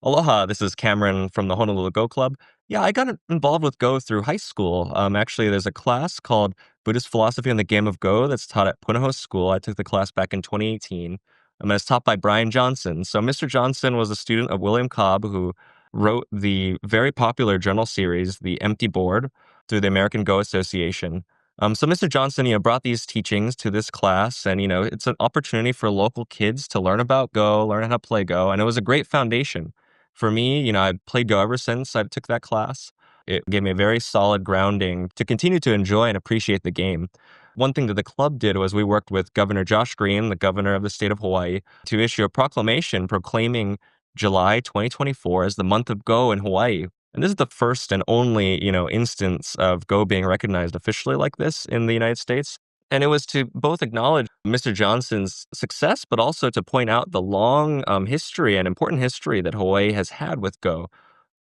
Aloha, this is Cameron from the Honolulu Go Club. Yeah, I got involved with Go through high school. Actually, there's a class called Buddhist Philosophy and the Game of Go that's taught at Punahou School. I took the class back in 2018. And it's taught by Brian Johnson. So Mr. Johnson was a student of William Cobb who wrote the very popular journal series, The Empty Board, through the American Go Association. So Mr. Johnson, brought these teachings to this class, and it's an opportunity for local kids to learn about Go, learn how to play Go, and it was a great foundation for me. I played Go ever since I took that class. It gave me a very solid grounding to continue to enjoy and appreciate the game. One thing that the club did was we worked with Governor Josh Green, the governor of the state of Hawaii, to issue a proclamation proclaiming July 2024 as the month of Go in Hawaii. And this is the first and only, instance of Go being recognized officially like this in the United States. And it was to both acknowledge Mr. Johnson's success, but also to point out the long history and important history that Hawaii has had with Go.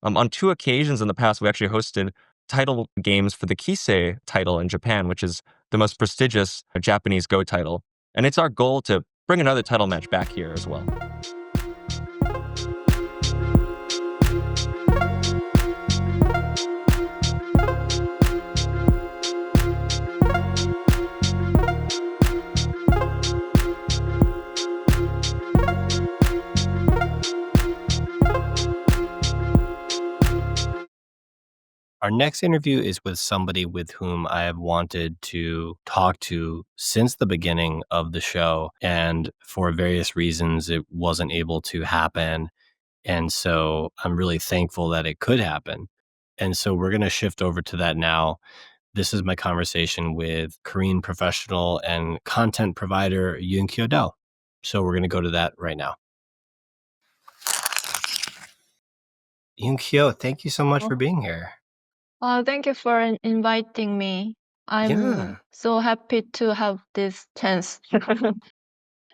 On two occasions in the past, we actually hosted title games for the Kisei title in Japan, which is the most prestigious Japanese Go title. And it's our goal to bring another title match back here as well. Our next interview is with somebody with whom I have wanted to talk to since the beginning of the show. And for various reasons, it wasn't able to happen. And so I'm really thankful that it could happen. And so we're going to shift over to that now. This is my conversation with Korean professional and content provider Eunkyo Do. So we're going to go to that right now. Eunkyo, thank you so much for being here. Thank you for inviting me. I'm so happy to have this chance.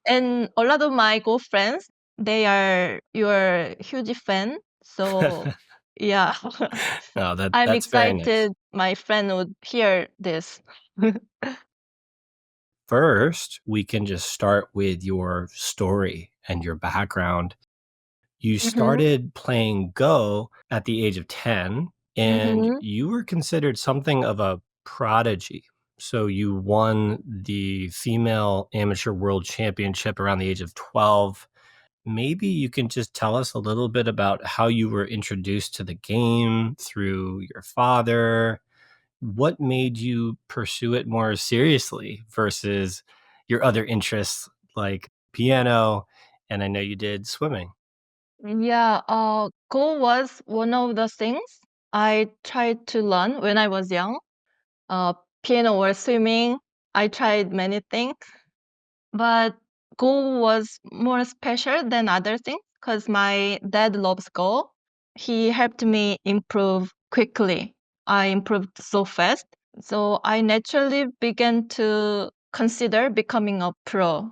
And a lot of my Go friends, they are your huge fan. So yeah, No, I'm that's very nice. excited my friend would hear this. First, we can just start with your story and your background. You started playing Go at the age of 10, and you were considered something of a prodigy. So you won the female amateur world championship around the age of 12. Maybe you can just tell us a little bit about how you were introduced to the game through your father. What made you pursue it more seriously versus your other interests like piano, and I know you did swimming? Yeah, Go was one of the things I tried to learn when I was young. Piano or swimming, I tried many things, but Go was more special than other things because my dad loves Go. He helped me improve quickly. I improved so fast. So I naturally began to consider becoming a pro.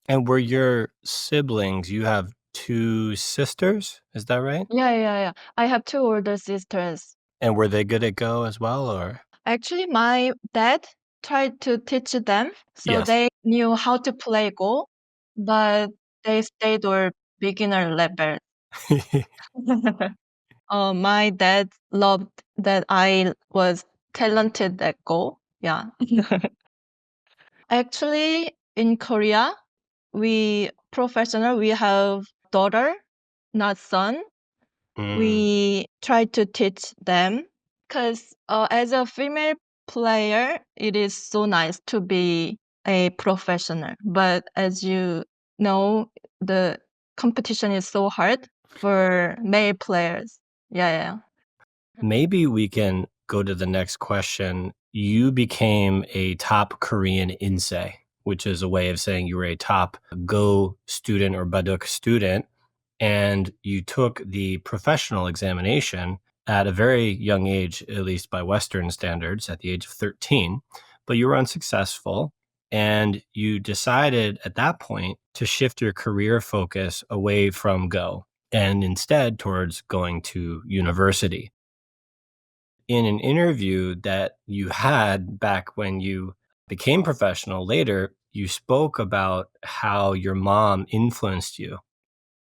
And were your siblings, you have 2 sisters, is that right? Yeah. I have two older sisters. And were they good at Go as well, or? Actually, my dad tried to teach them, so Yes. they knew how to play Go, but they stayed on beginner level. My dad loved that I was talented at Go. Yeah. Actually, in Korea, we have daughter, not son. We try to teach them because as a female player, it is so nice to be a professional. But as you know, the competition is so hard for male players. Yeah. Maybe we can go to the next question. You became a top Korean insei, which is a way of saying you were a top Go student or Baduk student, and you took the professional examination at a very young age, at least by Western standards, at the age of 13, but you were unsuccessful. And you decided at that point to shift your career focus away from Go and instead towards going to university. In an interview that you had back when you became professional later, you spoke about how your mom influenced you.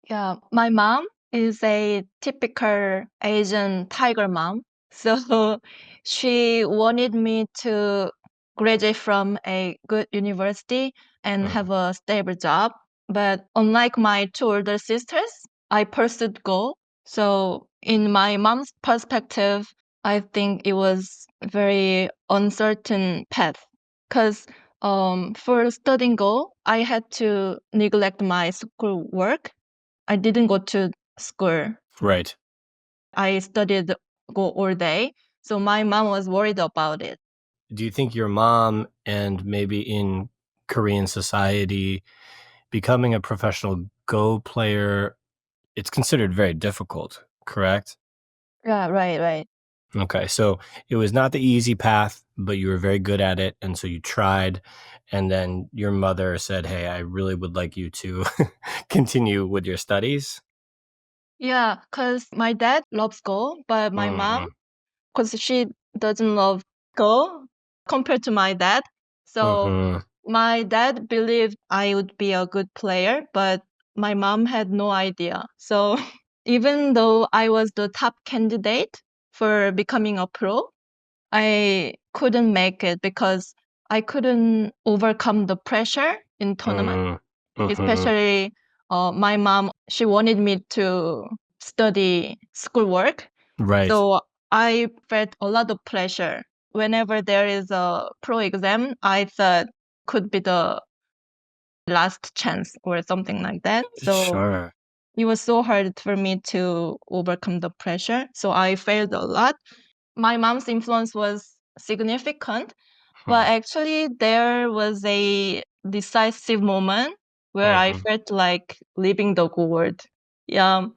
Yeah. My mom is a typical Asian tiger mom. So she wanted me to graduate from a good university and have a stable job. But unlike my two older sisters, I pursued Go. So in my mom's perspective, I think it was a very uncertain path because for studying Go, I had to neglect my school work. I didn't go to school. Right. I studied Go all day. So my mom was worried about it. Do you think your mom and maybe in Korean society, becoming a professional Go player, it's considered very difficult, correct? Yeah, right. Okay, so it was not the easy path, but you were very good at it, and so you tried, and then your mother said, "Hey, I really would like you to continue with your studies." Yeah, because my dad loves Go, but my mom, Mhm, because she doesn't love Go compared to my dad. So mhm, my dad believed I would be a good player, but my mom had no idea. So even though I was the top candidate for becoming a pro, I couldn't make it because I couldn't overcome the pressure in tournament. mhm, mhm. Especially my mom, she wanted me to study schoolwork. Right, So I felt a lot of pressure. Whenever there is a pro exam, I thought could be the last chance or something like that. So sure. it was so hard for me to overcome the pressure. So I failed a lot. My mom's influence was significant, but Hmm, actually there was a decisive moment where I mhm, felt like leaving the world. Yeah.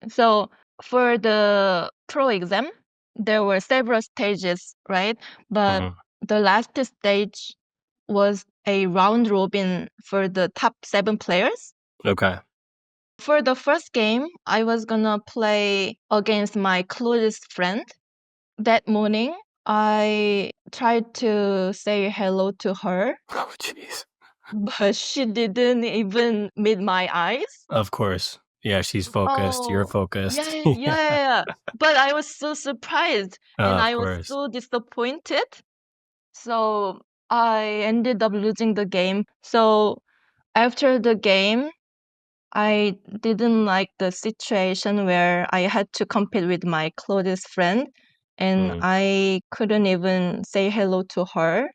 So for the pro exam, there were several stages, right? But mhm. the last stage was a round robin for the top 7 players. Okay. For the first game, I was gonna play against my closest friend. That morning, I tried to say hello to her, Oh, jeez. but she didn't even meet my eyes. Of course. Yeah, she's focused, you're Oh, focused. Yeah. yeah. But I was so surprised and Of I was course. so disappointed. So I ended up losing the game. So after the game, I didn't like the situation where I had to compete with my closest friend and Mm, I couldn't even say hello to her.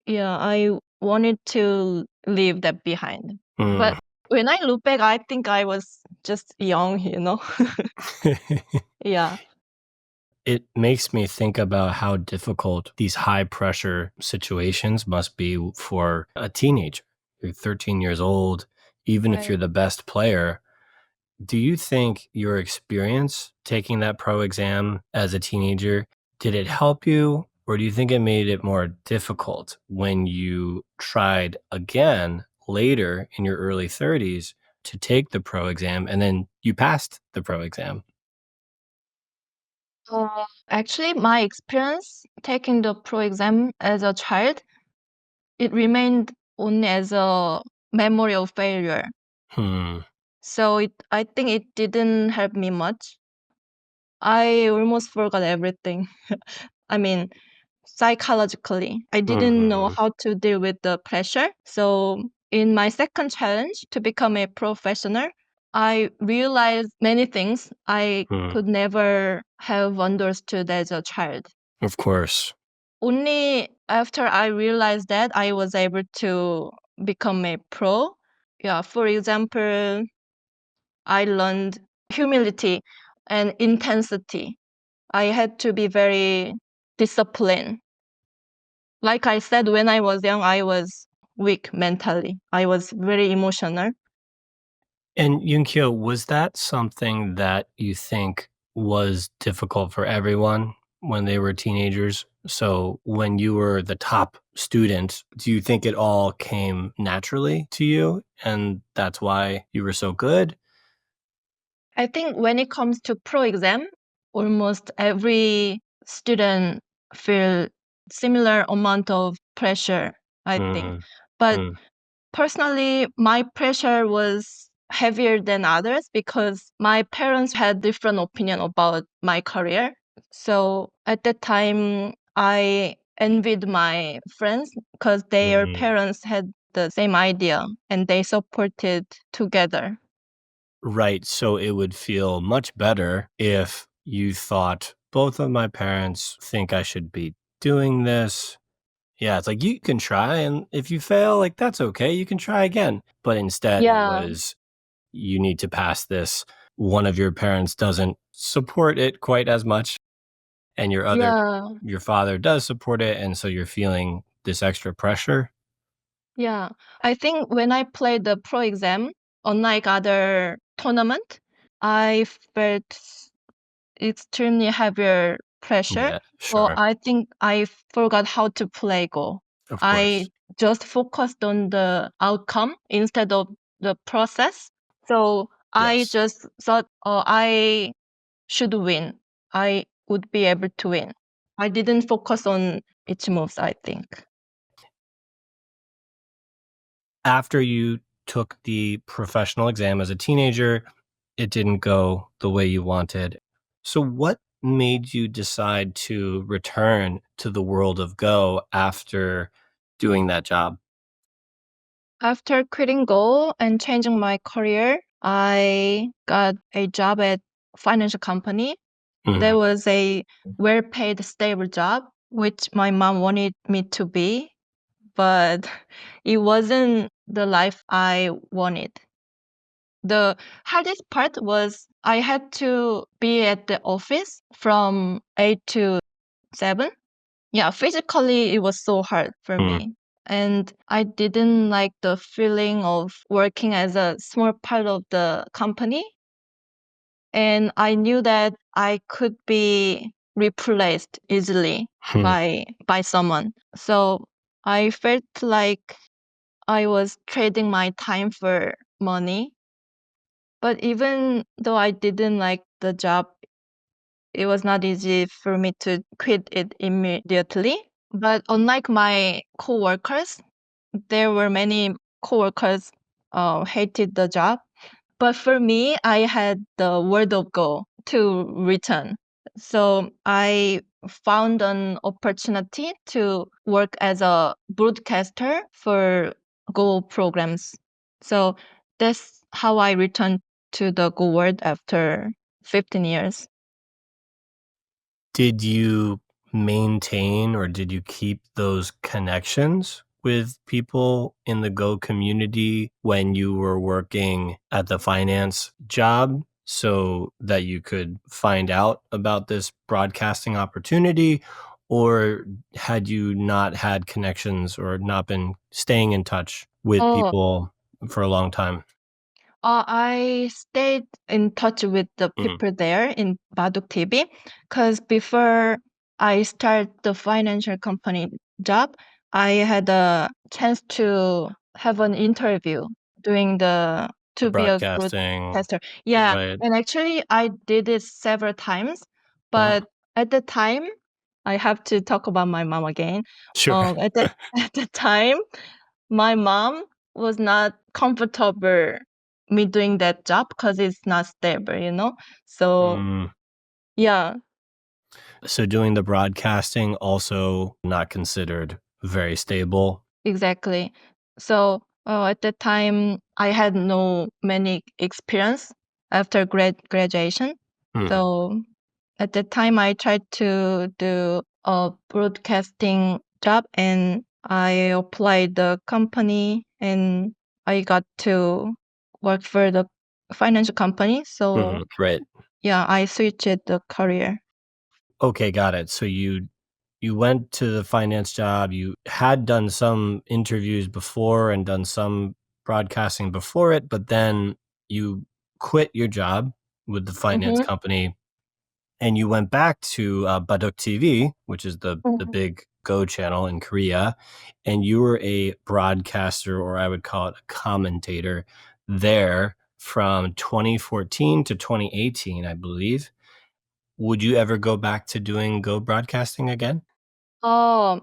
Yeah, I wanted to leave that behind. mm. But when I look back, I think I was just young. Yeah. It makes me think about how difficult these high pressure situations must be for a teenager. You're 13 years old, even if you're Right. the best player. Do you think your experience taking that pro exam as a teenager, did it help you? Or do you think it made it more difficult when you tried again later in your early 30s to take the pro exam and then you passed the pro exam? Actually, my experience taking the pro exam as a child, it remained only as a memory of failure. Hmm. So I think it didn't help me much. I almost forgot everything. I mean, psychologically, I didn't know Hmm. how to deal with the pressure. So in my second challenge to become a professional, I realized many things I Hmm. could never have understood as a child. Of course. Only after I realized that I was able to become a pro. Yeah, for example, I learned humility and intensity. I had to be very disciplined. Like I said, when I was young, I was weak mentally. I was very emotional. And Yunkyo, was that something that you think was difficult for everyone when they were teenagers? So when you were the top student, do you think it all came naturally to you and that's why you were so good? I think when it comes to pro exam, almost every student feel similar amount of pressure, I think. Mm, But mm, personally, my pressure was heavier than others because my parents had different opinion about my career. So at that time, I envied my friends because their parents had the same idea and they supported together. Right. So it would feel much better if you thought both of my parents think I should be doing this. Yeah, it's like you can try, and if you fail, like that's okay. You can try again. But instead, it Yeah, was you need to pass this. One of your parents doesn't support it quite as much, and yeah, your father does support it, and so you're feeling this extra pressure. yeah. I think when I played the pro exam, unlike other tournament, I felt extremely heavier pressure. Yeah, So sure. I think I forgot how to play Go. Of I course. just focused on the outcome instead of the process. So I Yes. just thought, I should win. I would be able to win. I didn't focus on its moves, I think. After you took the professional exam as a teenager, it didn't go the way you wanted. So, what made you decide to return to the world of Go after doing that job? After quitting Go and changing my career, I got a job at financial company. There Mhm. was a well-paid, stable job, which my mom wanted me to be, but it wasn't the life I wanted. The hardest part was I had to be at the office from 8 to 7. Yeah, physically, it was so hard for Mm. me. And I didn't like the feeling of working as a small part of the company. And I knew that I could be replaced easily Hmm. by someone. So I felt like I was trading my time for money. But even though I didn't like the job, it was not easy for me to quit it immediately. But unlike my coworkers, there were many coworkers hated the job. But for me, I had the word of go to return. So I found an opportunity to work as a broadcaster for Go programs. So that's how I returned to the Go world after 15 years. Did you maintain or did you keep those connections with people in the Go community when you were working at the finance job so that you could find out about this broadcasting opportunity? Or had you not had connections or not been staying in touch with Oh, people for a long time? I stayed in touch with the Mm, people there in Baduk TV because before I start the financial company job, I had a chance to have an interview doing the to be a broadcasting, broadcaster. Yeah, right? and actually I did it several times, Uh-huh. but at the time, I have to talk about my mom again. Sure. At the at the time, my mom was not comfortable me doing that job because it's not stable, you know? So, Mm. yeah, So doing the broadcasting also not considered very stable? exactly. So, at that time, I had no many experience after graduation. Hmm, So, at that time, I tried to do a broadcasting job and I applied the company and I got to work for the financial company. So, mhm, right. yeah, I switched the career. Okay, got it. So you went to the finance job, you had done some interviews before and done some broadcasting before it, but then you quit your job with the finance Mm-hmm. company and you went back to Baduk TV, which is the Mm-hmm. big Go channel in Korea, and you were a broadcaster, or I would call it a commentator, there from 2014 to 2018, I believe. Would you ever go back to doing Go broadcasting again? Oh,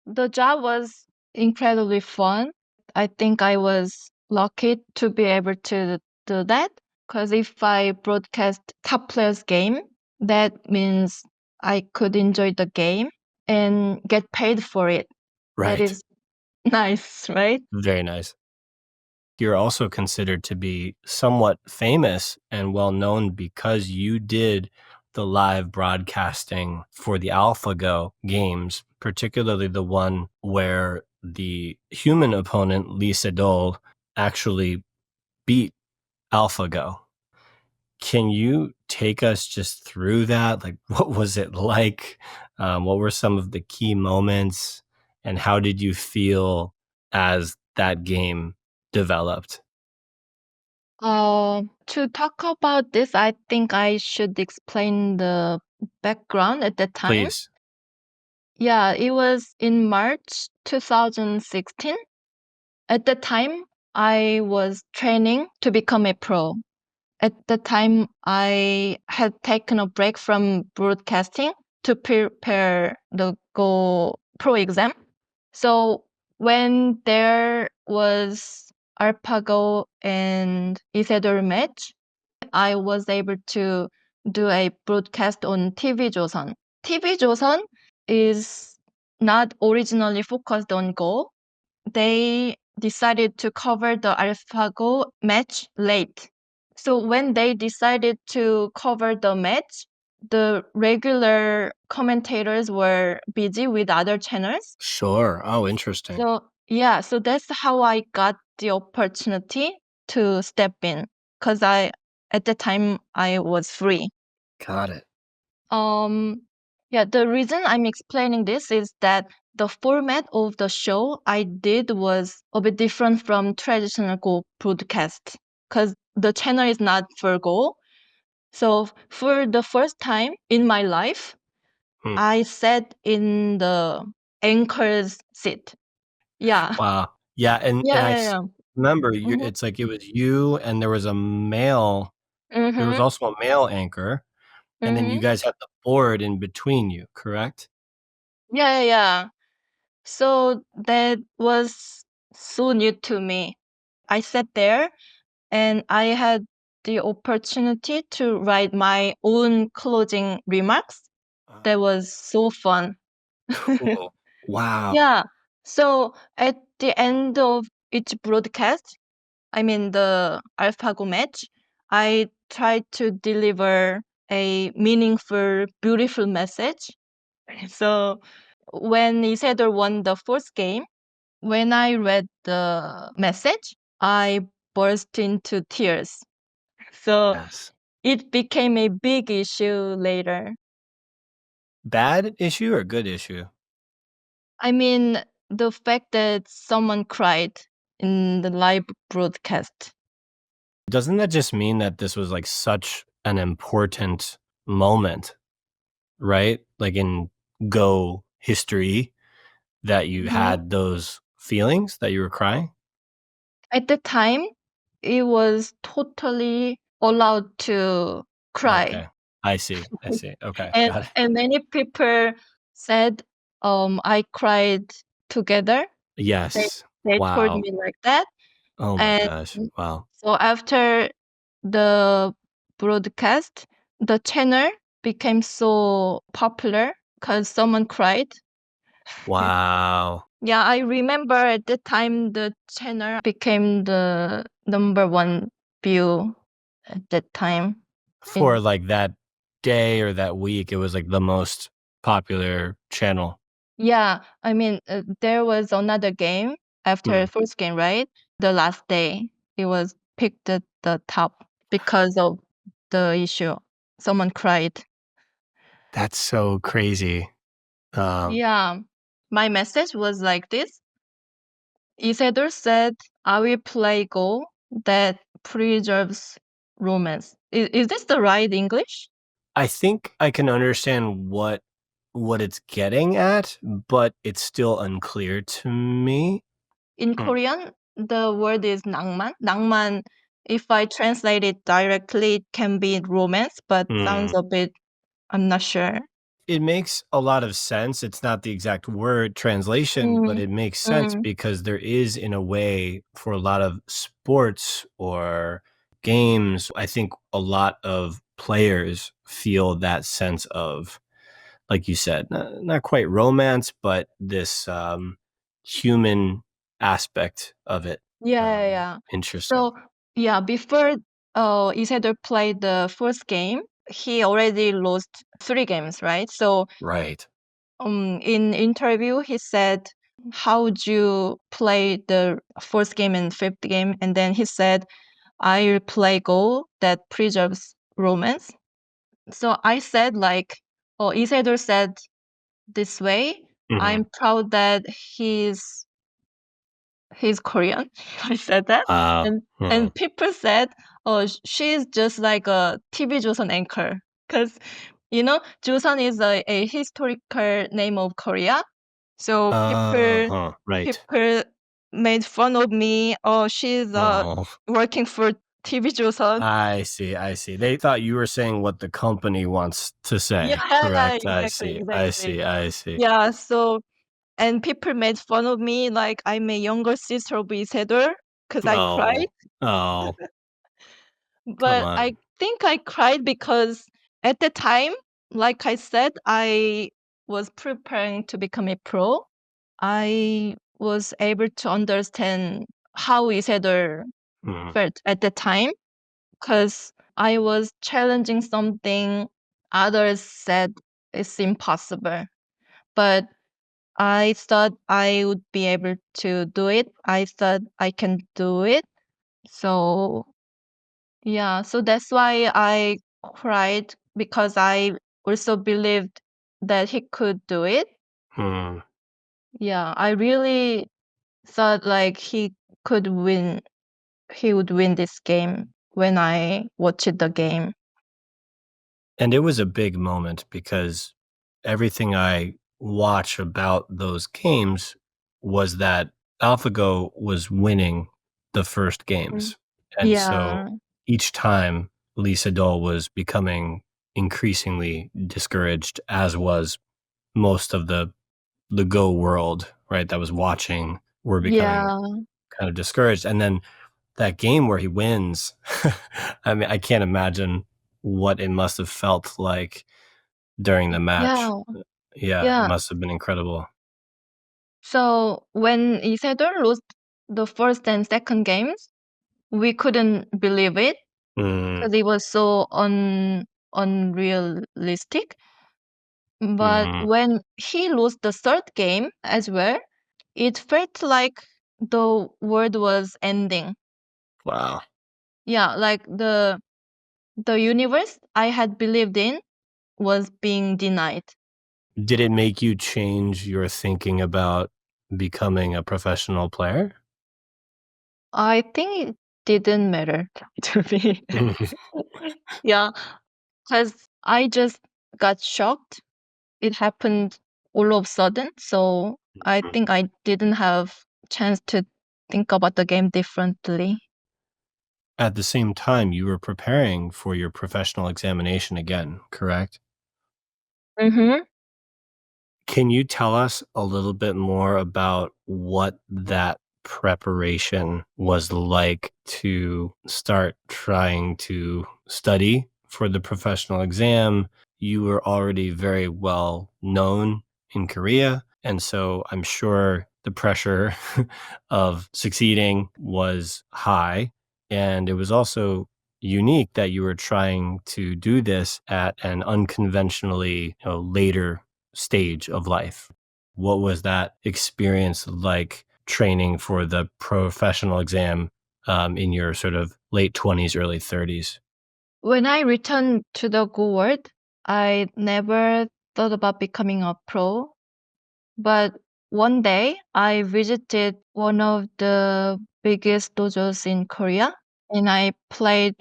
the job was incredibly fun. I think I was lucky to be able to do that because if I broadcast top player's game, that means I could enjoy the game and get paid for it. Right. That is nice, right? Very nice. You're also considered to be somewhat famous and well known because you did the live broadcasting for the AlphaGo games, particularly the one where the human opponent, Lee Sedol, actually beat AlphaGo. Can you take us just through that? Like, what was it like? What were some of the key moments? And how did you feel as that game developed? To talk about this, I think I should explain the background at that time. Please. Yeah, it was in March 2016. At the time, I was training to become a pro. At the time, I had taken a break from broadcasting to prepare the Go Pro exam. So when there was AlphaGo and Isidore match, I was able to do a broadcast on TV Joseon. TV Joseon is not originally focused on Go. They decided to cover the AlphaGo match late. So when they decided to cover the match, the regular commentators were busy with other channels. Sure. Oh, interesting. So yeah, so that's how I got the opportunity to step in because at the time I was free. Got it. Yeah, the reason I'm explaining this is that the format of the show I did was a bit different from traditional Go broadcast because the channel is not for Go. So for the first time in my life, I sat in the anchor's seat. Yeah. Wow. Yeah, and Yeah, I yeah, yeah. remember Mhm. it's like it was you and there was a male. There was Mhm. also a male anchor, and then you Mhm. guys had the board in between you, correct? Yeah, yeah, yeah. So that was so new to me. I sat there and I had the opportunity to write my own closing remarks. That was so fun. Cool. Wow. Yeah. So at the end of each broadcast, I mean the AlphaGo match, I tried to deliver a meaningful, beautiful message. So when Isidore won the first game, when I read the message, I burst into tears. So Yes. it became a big issue later. Bad issue or good issue? I mean, the fact that someone cried in the live broadcast. Doesn't that just mean that this was like such an important moment, right? Like in Go history, that you Mhm. had those feelings that you were crying? At the time, it was totally allowed to cry. Okay. I see. I see. Okay. And Got it. and many people said, I cried together. They Yes. they told Wow. me like that. Oh my And gosh. Wow. so after the broadcast, the channel became so popular because someone cried. Wow. Yeah, I remember at the time the channel became the number one view at that time. For In like that day or that week, it was like the most popular channel. Yeah, I mean there was another game after Mm. the first game, right? The last day it was picked at the top because of the issue. Someone cried. That's so crazy. Yeah, my message was like this. Isidore said, I will play Go that preserves romance. Is this the right English? I think I can understand what it's getting at, but it's still unclear to me. In Mm. Korean, the word is 낭만. 낭만, if I translate it directly, it can be romance, but Mm. sounds a bit, I'm not sure. It makes a lot of sense. It's not the exact word translation, but Mm, it makes sense mm, because there is, in a way, for a lot of sports or games, I think a lot of players feel that sense of, like you said, not quite romance, but this human aspect of it. Yeah. Interesting. So yeah, before Isidore played the first game, he already lost 3 games, right? So Right. in interview, he said, "How would you play the fourth game and fifth game?" And then he said, "I play Go that preserves romance." So I said Isidore said this way, "I'm proud that he's Korean." I said that, and people said, "Oh, she's just like a TV Joseon anchor," because Joseon is a historical name of Korea. So Right. people made fun of me. Oh, she's working for TV Joseon. I see. They thought you were saying what the company wants to say. Yeah, Correct. exactly. I see. Yeah, so and people made fun of me like I'm a younger sister of Isedor because I cried. Oh, come But on. I think I cried because at the time, like I said, I was preparing to become a pro. I was able to understand how Isedor felt at the time because I was challenging something others said is impossible. But I thought I would be able to do it. I thought I can do it. So yeah, so that's why I cried because I also believed that he could do it. Yeah, I really thought like could win, he would win this game when I watched the game. And it was a big moment because everything I watch about those games was that AlphaGo was winning the first games. And Yeah, so each time Lisa Dole was becoming increasingly discouraged, as was most of the Go world, right, that was watching, were becoming yeah, kind of discouraged. And then that game where he wins, I mean, I can't imagine what it must have felt like during the match. yeah, Yeah, it yeah. must have been incredible. So when Isidore lost the first and second games, we couldn't believe it Mm, because it was so unrealistic. But mhm. when he lost the third game as well, it felt like the world was ending. Wow. Yeah, like the universe I had believed in was being denied. Did it make you change your thinking about becoming a professional player? I think it didn't matter to me. Yeah, because I just got shocked. It happened all of a sudden, so I think I didn't have chance to think about the game differently. At the same time, you were preparing for your professional examination again, correct? Mm-hmm. Can you tell us a little bit more about what that preparation was like to start trying to study for the professional exam? You were already very well known in Korea, and so I'm sure the pressure of succeeding was high. And it was also unique that you were trying to do this at an unconventionally, later stage of life. What was that experience like training for the professional exam in your sort of late 20s, early 30s? When I returned to the Go world, I never thought about becoming a pro. But one day, I visited one of the biggest dojos in Korea, and I played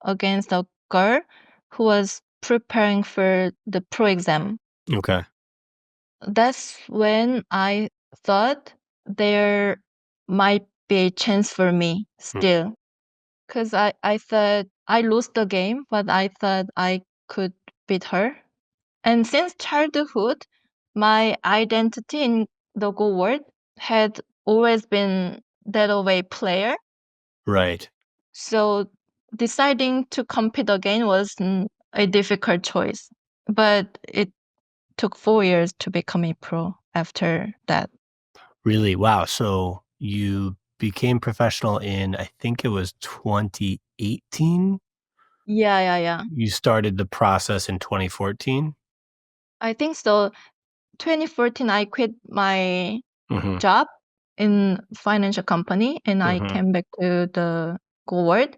against a girl who was preparing for the pro exam. Okay. That's when I thought there might be a chance for me still. Because I thought I lost the game, but I thought I could beat her. And since childhood, my identity in the Go world had always been that of a player. Right. So deciding to compete again was a difficult choice, but it took 4 years to become a pro after that. Really? Wow. So you became professional in, I think it was 2018? Yeah. You started the process in 2014? I think so. 2014, I quit my Mm-hmm. job in financial company and I Mm-hmm. came back to the Go world.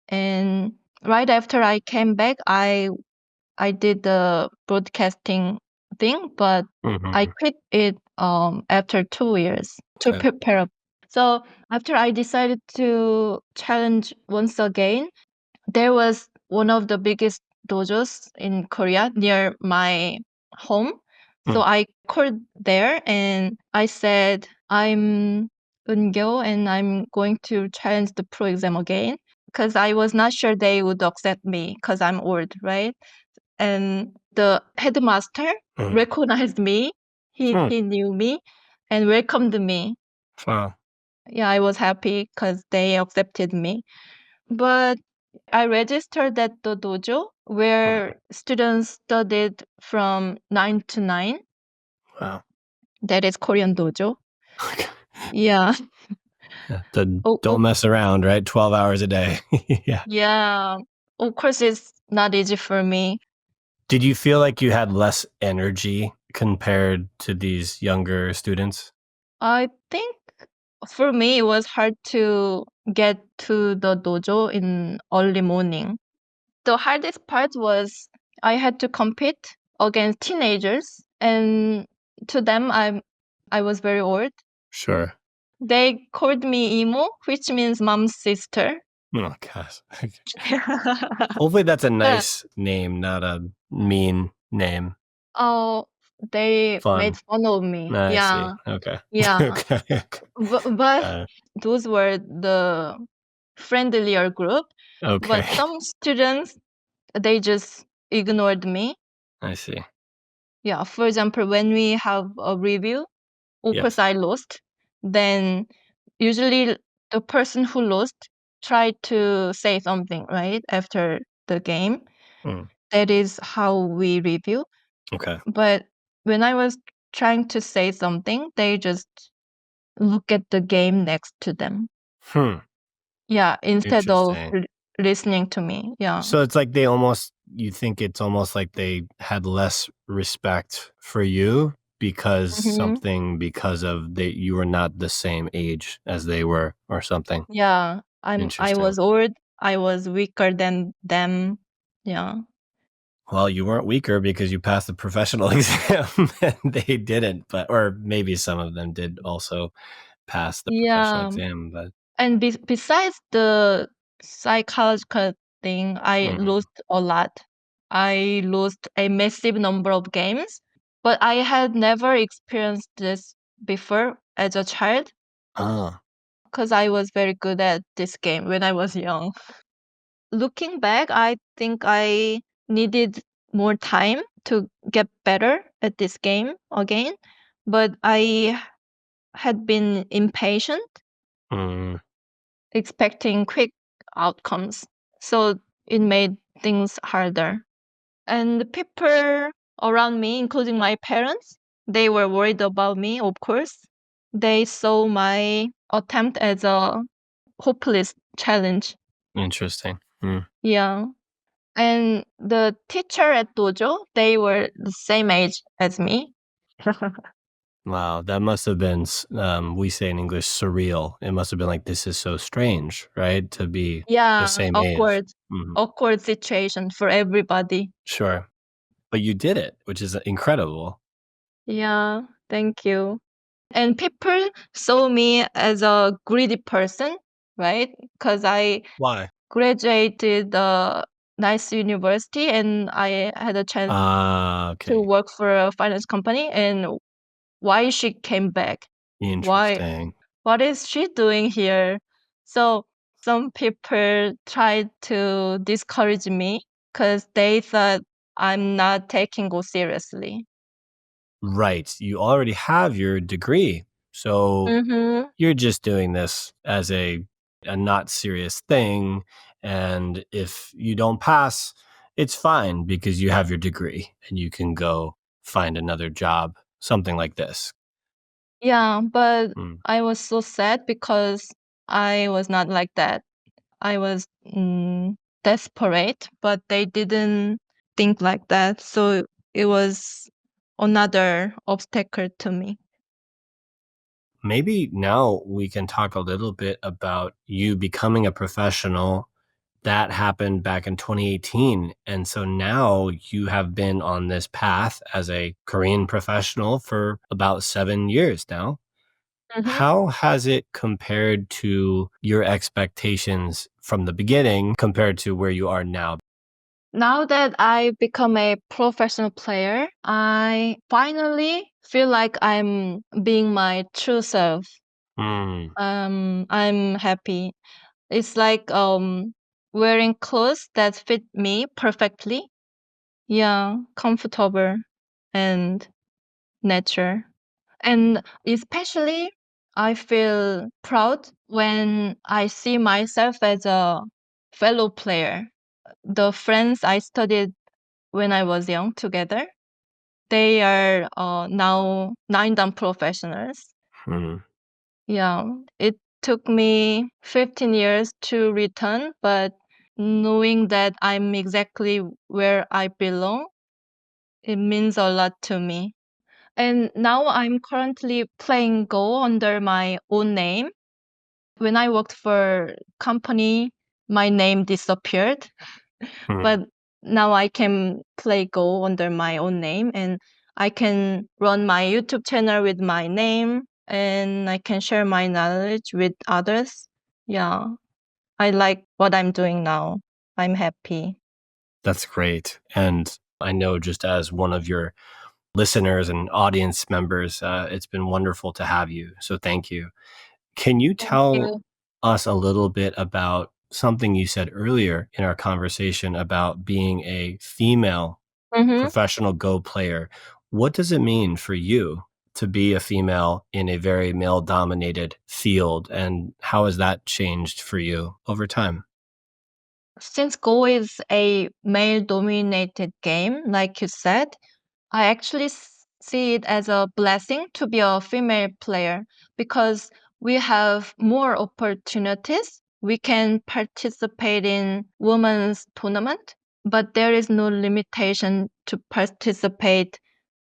And right after I came back, I did the broadcasting thing, but I Mm-hmm. quit it after 2 years to Okay. prepare. So after I decided to challenge once again, there was one of the biggest dojos in Korea near my home. So Mm. I called there and I said, I'm Eunkyo and I'm going to challenge the pro exam again because I was not sure they would accept me because I'm old, right? And the headmaster Mm. recognized me. Mm. He knew me and welcomed me. Wow. Yeah, I was happy because they accepted me. But I registered at the dojo where students studied from 9 to 9. Wow. That is Korean dojo. Yeah. Yeah, Oh, don't mess around, right? 12 hours a day. Yeah. yeah. Of course, it's not easy for me. Did you feel like you had less energy compared to these younger students? I think for me, it was hard to get to the dojo in early morning. The hardest part was I had to compete against teenagers, and to them, I was very old. Sure. They called me emo, which means mom's sister. Oh, gosh. Hopefully that's a Yeah. nice name, not a mean name. Oh, they made Fun. fun of me. I see. Yeah, Okay. yeah. Okay. But Uh, those were the friendlier group. okay. But some students, they just ignored me. I see. Yeah, for example, when we have a review, of course Yes. I lost, then usually the person who lost tried to say something, right, after the game. Mm, That is how we review. okay. But when I was trying to say something, they just look at the game next to them. Hmm. Yeah, instead of Interesting. listening to me. Yeah. So it's like you think it's almost like they had less respect for you Mhm. because of you were not the same age as they were or something. Yeah, I Interesting. was old. I was weaker than them. Yeah. Well, you weren't weaker because you passed the professional exam and they didn't, or maybe some of them did also pass the professional Yeah. exam, but And besides the psychological thing, I Mhm. lost a lot. I lost a massive number of games, but I had never experienced this before as a child Ah, because I was very good at this game when I was young. Looking back, I think I needed more time to get better at this game again, but I had been impatient, mm, expecting quick outcomes. So it made things harder. And the people around me, including my parents, they were worried about me, of course. They saw my attempt as a hopeless challenge. interesting. Mm. Yeah. And the teacher at dojo, they were the same age as me. Wow, that must have been, we say in English, surreal. It must have been like, this is so strange, right? To be the Yeah, same age. awkward, Mhm. awkward situation for everybody. Sure. But you did it, which is incredible. Yeah, thank you. And people saw me as a greedy person, right? Because I Why? graduated a nice university and I had a chance Ah, to okay. work for a finance company. And why she came back? Why? Interesting. What is she doing here? So some people tried to discourage me because they thought I'm not taking Go seriously. Right. You already have your degree. So Mm-hmm. you're just doing this as a not serious thing. And if you don't pass, it's fine because you have your degree and you can go find another job, something like this. Yeah, but Mm. I was so sad because I was not like that. I was desperate, but they didn't think like that. So it was another obstacle to me. Maybe now we can talk a little bit about you becoming a professional. That happened back in 2018. And so now you have been on this path as a Korean professional for about 7 years now. Mhm. How has it compared to your expectations from the beginning compared to where you are now? Now that I become a professional player, I finally feel like I'm being my true self. Mm, I'm happy. It's like wearing clothes that fit me perfectly. Yeah, comfortable and natural. And especially I feel proud when I see myself as a fellow player. The friends I studied when I was young together, they are now nine dan professionals. mm. Yeah, it took me 15 years to return, but knowing that I'm exactly where I belong, it means a lot to me. And now I'm currently playing Go under my own name. When I worked for company, my name disappeared, Hmm. but now I can play Go under my own name and I can run my YouTube channel with my name and I can share my knowledge with others. Yeah, I like what I'm doing now. I'm happy. That's great. And I know just as one of your listeners and audience members, it's been wonderful to have you. So thank you. Can you Thank tell you. us a little bit about something you said earlier in our conversation about being a female Mm-hmm. professional Go player? What does it mean for you to be a female in a very male dominated field? And how has that changed for you over time? Since Go is a male dominated game, like you said, I actually see it as a blessing to be a female player because we have more opportunities. We can participate in women's tournament, but there is no limitation to participate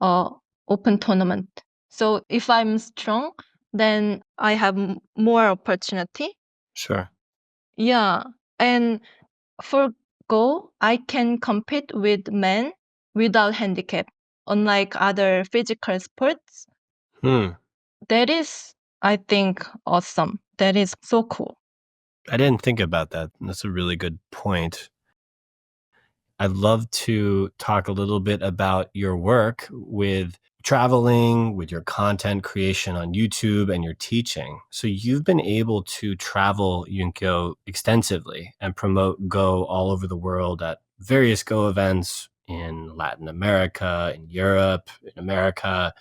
open tournament. So if I'm strong, then I have more opportunity. Sure. Yeah, and for Go, I can compete with men without handicap. Unlike other physical sports, Hmm. that is, I think, awesome. That is so cool. I didn't think about that. That's a really good point. I'd love to talk a little bit about your work with traveling, with your content creation on YouTube and your teaching. So you've been able to travel Eunkyo extensively and promote Go all over the world at various Go events in Latin America, in Europe, in America.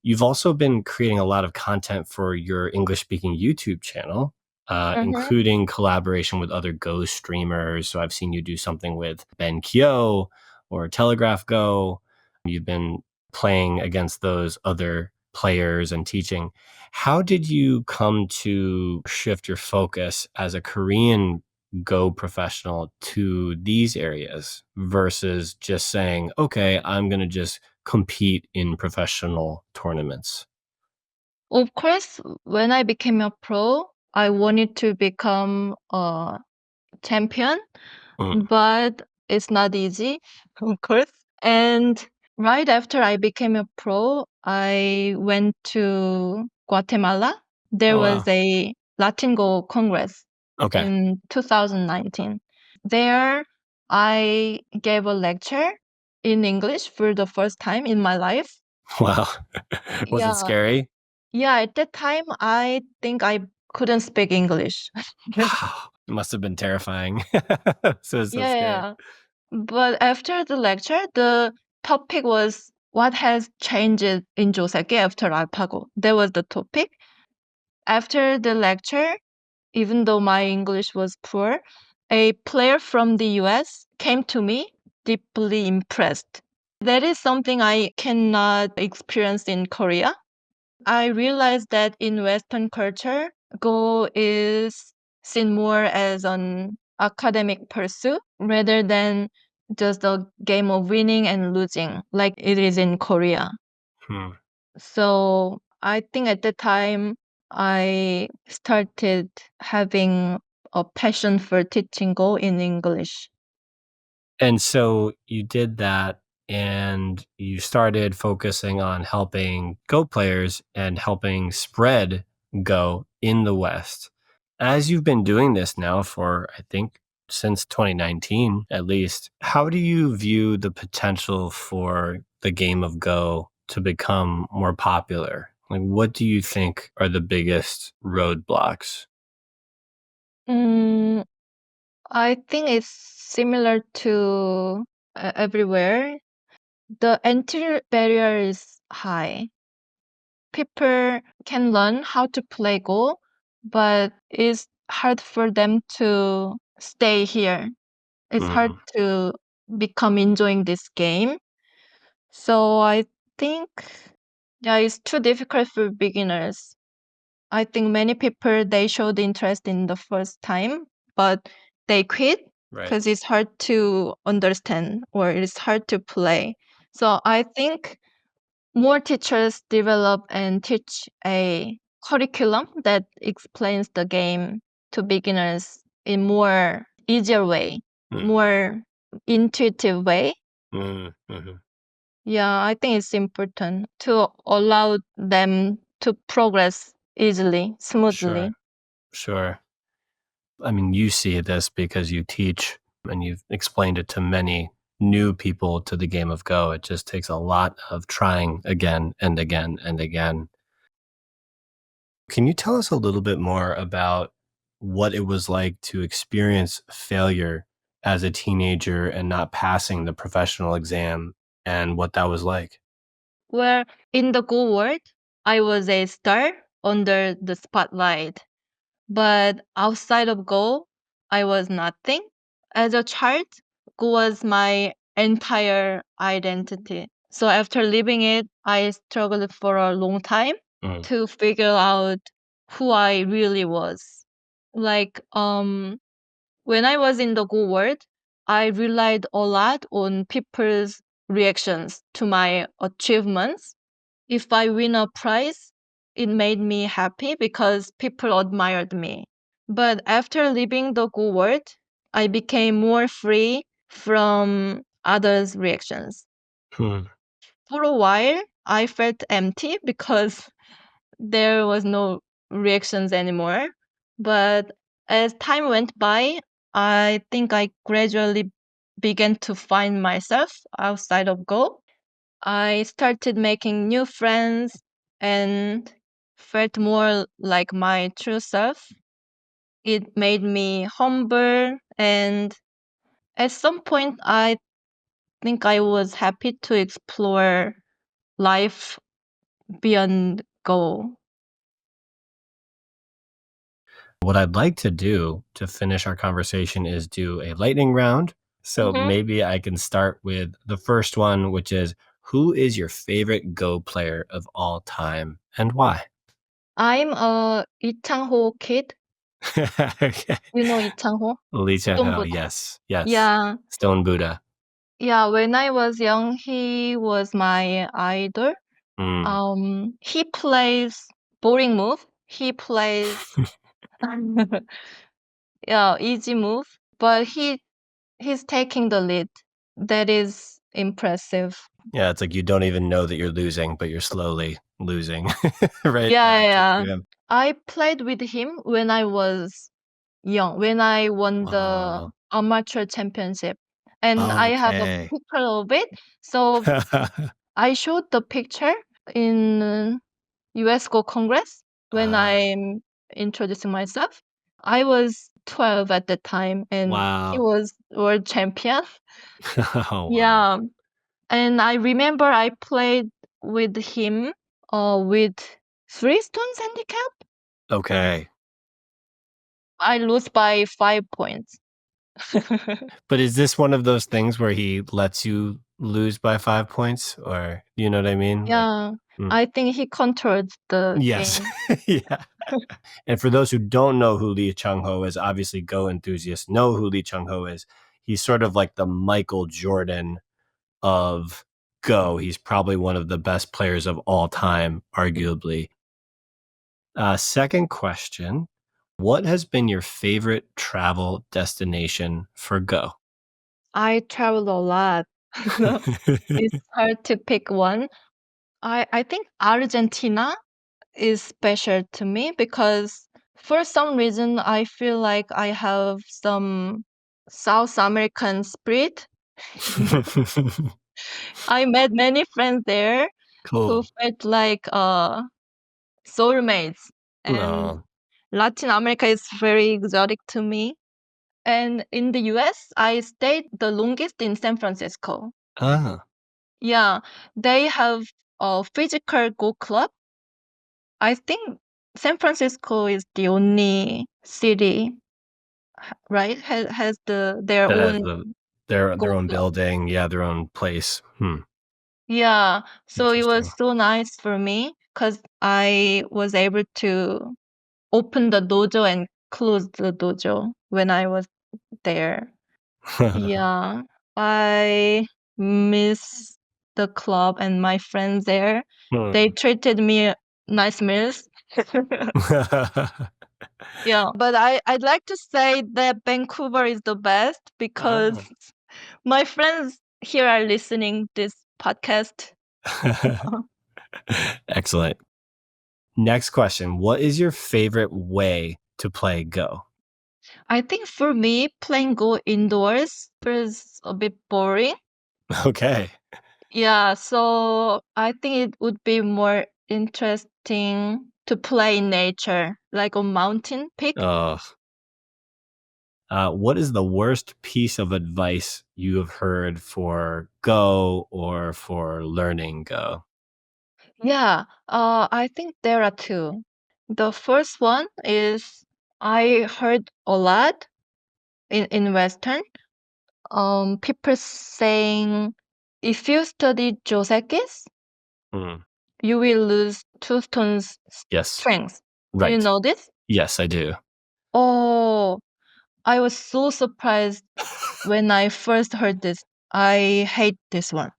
You've also been creating a lot of content for your English speaking YouTube channel, Mm-hmm. including collaboration with other Go streamers. So I've seen you do something with Ben Kyo or TelegraphGo. You've been playing against those other players and teaching. How did you come to shift your focus as a Korean Go professional to these areas versus just saying, okay, I'm going to just compete in professional tournaments? Of course, when I became a pro, I wanted to become a champion, Mm, but it's not easy, of course. And right after I became a pro, I went to Guatemala. There oh, was wow. a Latin Go Congress Okay. in 2019. There, I gave a lecture in English for the first time in my life. Wow. Was it Yeah, scary? yeah. At that time, I think I couldn't speak English. Wow. It must have been terrifying. So it's so Yeah, scary. yeah. But after the lecture, the topic was what has changed in Joseki after AlphaGo. That was the topic. After the lecture, even though my English was poor, a player from the US came to me deeply impressed. That is something I cannot experience in Korea. I realized that in Western culture, Go is seen more as an academic pursuit rather than just a game of winning and losing like it is in Korea. So I think at the time I started having a passion for teaching Go in English. And so you did that and you started focusing on helping Go players and helping spread Go in the West. As you've been doing this now for, I think, since 2019 at least, how do you view the potential for the game of Go to become more popular? Like, what do you think are the biggest roadblocks? I think it's similar to everywhere. The entry barrier is high. People can learn how to play Go, but it's hard for them to stay here. It's hard to become enjoying this game. So I think, yeah, it's too difficult for beginners. I think many people they showed interest in the first time, but they quit Right. because it's hard to understand or it's hard to play. So I think more teachers develop and teach a curriculum that explains the game to beginners in more easier way, more intuitive way. Yeah, I think it's important to allow them to progress easily, smoothly. Sure. I mean, you see this because you teach and you've explained it to many new people to the game of Go. It just takes a lot of trying again and again and again. Can you tell us a little bit more about what it was like to experience failure as a teenager and not passing the professional exam and what that was like? Where in the Go world, I was a star under the spotlight. But outside of Go, I was nothing. As a child, Go was my entire identity. So after leaving it, I struggled for a long time to figure out who I really was. Like when I was in the Go world, I relied a lot on people's reactions to my achievements. If I win a prize, it made me happy because people admired me. But after leaving the Go world, I became more free from others' reactions. For a while, I felt empty because there was no reactions anymore. But as time went by, I think I gradually began to find myself outside of Go. I started making new friends and felt more like my true self. It made me humble, and at some point, I think I was happy to explore life beyond Go. What I'd like to do to finish our conversation is do a lightning round. So maybe I can start with the first one, which is, who is your favorite Go player of all time and why? I'm a Lee Chang-ho kid. Okay. You know Lee Chang-ho? Lee Stone Chang-ho, Buddha. yes. Yeah. Stone Buddha. Yeah, when I was young, he was my idol. He plays boring move. He plays yeah, easy move, but he's taking the lead. That is impressive. Yeah, it's like you don't even know that you're losing, but you're slowly losing. Right? Yeah. I played with him when I was young, when I won the Wow. amateur championship. And I have a picture of it. So I showed the picture in US Go Congress when I'm introducing myself. I was 12 at the time and he Wow. was world champion. Oh, wow. Yeah. And I remember I played with him with 3 stones handicap. Okay. I lose by 5 points. But is this one of those things where he lets you lose by 5 points, or you know what I mean? Yeah, I think he controlled the Yes. game. Yeah. And for those who don't know who Lee Chung-ho is, obviously Go enthusiasts know who Lee Chung-ho is. He's sort of like the Michael Jordan of Go. He's probably one of the best players of all time, arguably. Second question, what has been your favorite travel destination for Go? I traveled a lot. It's hard to pick one. I think Argentina is special to me because for some reason I feel like I have some South American spirit. I met many friends there who Cool. felt like soulmates, and No. Latin America is very exotic to me. And in the US, I stayed the longest in San Francisco. Ah. Yeah, they have a physical Go Club. I think San Francisco is the only city, right? Has their That has own their Go own Club. building, yeah, their own place. Yeah, so it was Interesting. so nice for me because I was able to open the dojo and close the dojo when I was there. Yeah, I miss the club and my friends there. They treated me nice meals. Yeah, but I'd like to say that Vancouver is the best because my friends here are listening this podcast. Excellent. Next question. What is your favorite way to play Go? I think for me, playing Go indoors is a bit boring. Okay. Yeah, so I think it would be more interesting to play in nature, like a mountain peak. What is the worst piece of advice you have heard for Go or for learning Go? Yeah, I think there are two. The first one is I heard a lot in Western, people saying if you study Josekis, you will lose two stones Yes. strength. You Right. know this? Yes, I do. Oh, I was so surprised when I first heard this. I hate this one.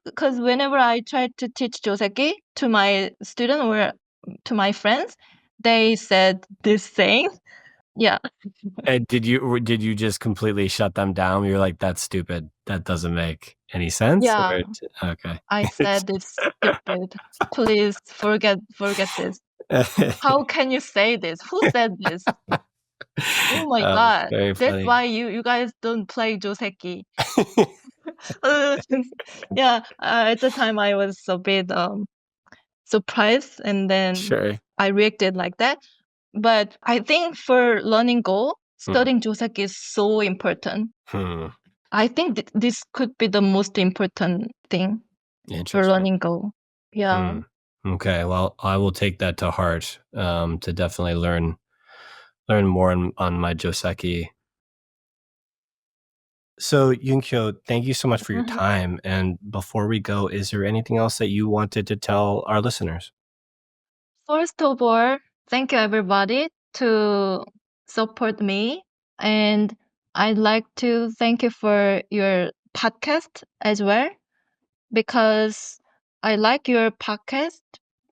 Because whenever I try to teach Joseki to my student or to my friends, they said this saying. Yeah. And did you just completely shut them down? You're like, that's stupid. That doesn't make any sense. Yeah. Okay. I said it's stupid. Please forget this. How can you say this? Who said this? Oh my god. Very That's funny. why you guys don't play Joseki. Yeah, at the time I was a bit surprised, and then Sure. I reacted like that. But I think for learning Go, studying Joseki is so important. I think this could be the most important thing for Interesting. learning Go. Yeah. Okay, well, I will take that to heart to definitely learn more on my Joseki. So, Yunkyo, thank you so much for your Mhm. time. And before we go, is there anything else that you wanted to tell our listeners? First of all, thank you everybody to support me, and I'd like to thank you for your podcast as well, because I like your podcast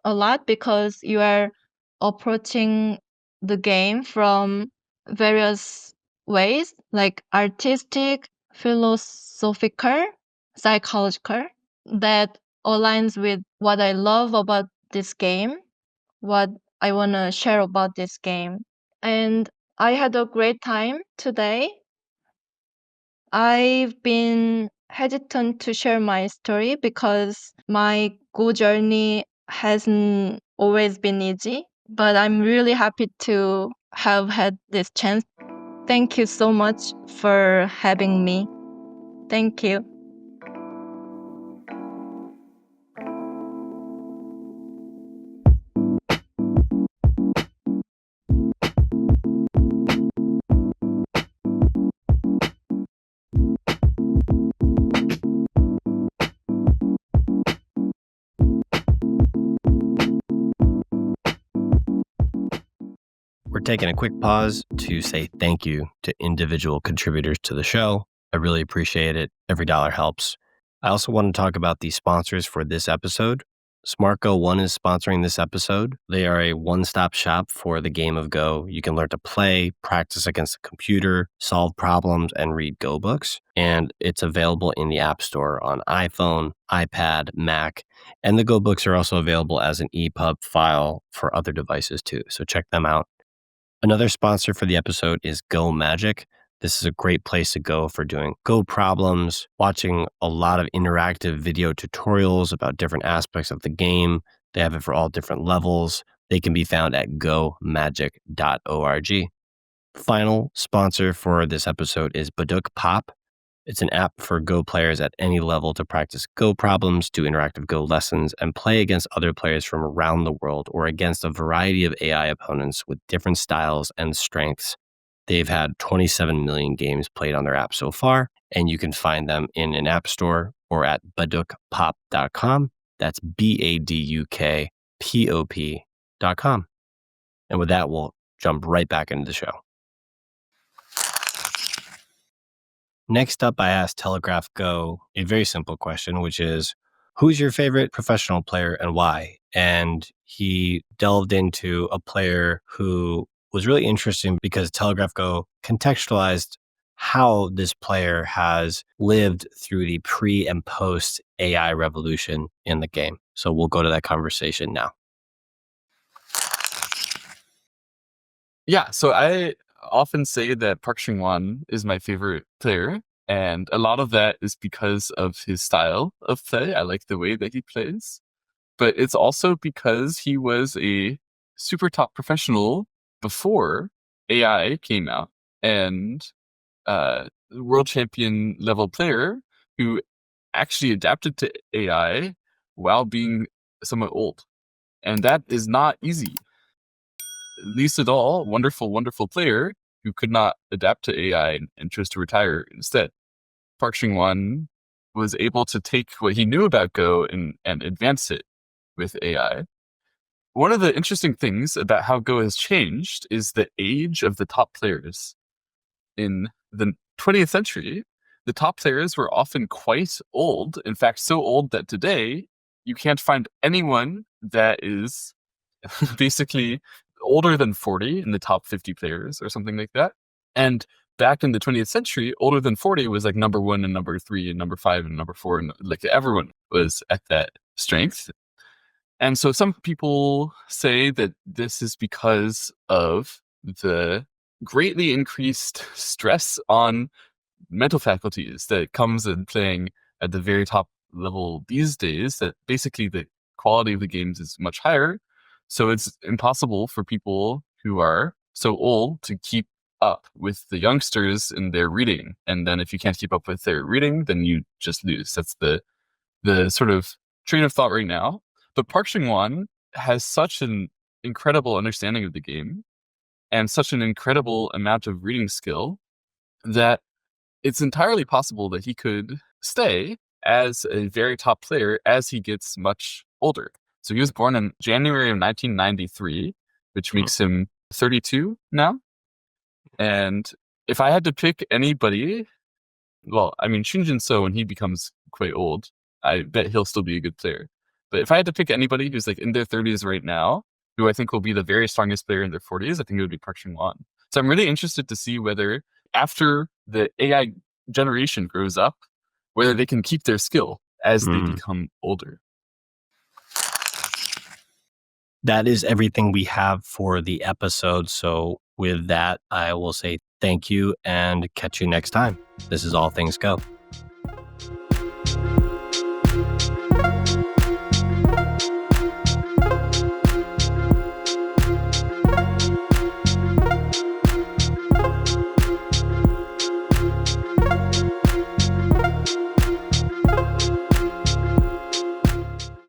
a lot because you are approaching the game from various ways, like artistic, philosophical, psychological, that aligns with what I love about this game, what I want to share about this game. And I had a great time today. I've been hesitant to share my story because my Go journey hasn't always been easy, but I'm really happy to have had this chance. Thank you so much for having me. Thank you. taking a quick pause to say thank you to individual contributors to the show. I really appreciate it. Every dollar helps. I also want to talk about the sponsors for this episode. SmartGo One is sponsoring this episode. They are a one-stop shop for the game of Go. You can learn to play, practice against a computer, solve problems, and read Go books. And it's available in the App Store on iPhone, iPad, Mac. And the Go books are also available as an EPUB file for other devices too. So check them out. Another sponsor for the episode is Go Magic. This is a great place to go for doing Go problems, watching a lot of interactive video tutorials about different aspects of the game. They have it for all different levels. They can be found at gomagic.org. Final sponsor for this episode is Baduk Pop. It's an app for Go players at any level to practice Go problems, do interactive Go lessons, and play against other players from around the world or against a variety of AI opponents with different styles and strengths. They've had 27 million games played on their app so far, and you can find them in an app store or at badukpop.com. That's BADUKPOP.com. And with that, we'll jump right back into the show. Next up, I asked TelegraphGo a very simple question, which is, who's your favorite professional player and why? And he delved into a player who was really interesting because TelegraphGo contextualized how this player has lived through the pre and post AI revolution in the game. So we'll go to that conversation now. Yeah, so I often say that Park Seung-won is my favorite player, and a lot of that is because of his style of play. I like the way that he plays, but it's also because he was a super top professional before AI came out, and world champion level player who actually adapted to AI while being somewhat old. And that is not easy. Least of all, wonderful player who could not adapt to AI and chose to retire instead. Park Seung-won was able to take what he knew about Go and advance it with AI. One of the interesting things about how Go has changed is the age of the top players. In the 20th century, the top players were often quite old. In fact, so old that today you can't find anyone that is basically older than 40 in the top 50 players or something like that. And back in the 20th century, older than 40 was like number 1 and number 3 and number 5 and number 4. And like everyone was at that strength. And so some people say that this is because of the greatly increased stress on mental faculties that comes in playing at the very top level these days, that basically the quality of the games is much higher. So it's impossible for people who are so old to keep up with the youngsters in their reading. And then if you can't keep up with their reading, then you just lose. That's the sort of train of thought right now. But Park Seung-won has such an incredible understanding of the game and such an incredible amount of reading skill that it's entirely possible that he could stay as a very top player as he gets much older. So he was born in January of 1993, which makes him 32 now. And if I had to pick anybody, well, I mean, Shinjin So, when he becomes quite old, I bet he'll still be a good player. But if I had to pick anybody who's like in their 30s right now, who I think will be the very strongest player in their 40s, I think it would be Park Seung-won. So I'm really interested to see whether after the AI generation grows up, whether they can keep their skill as they become older. That is everything we have for the episode. So with that, I will say thank you and catch you next time. This is All Things Go.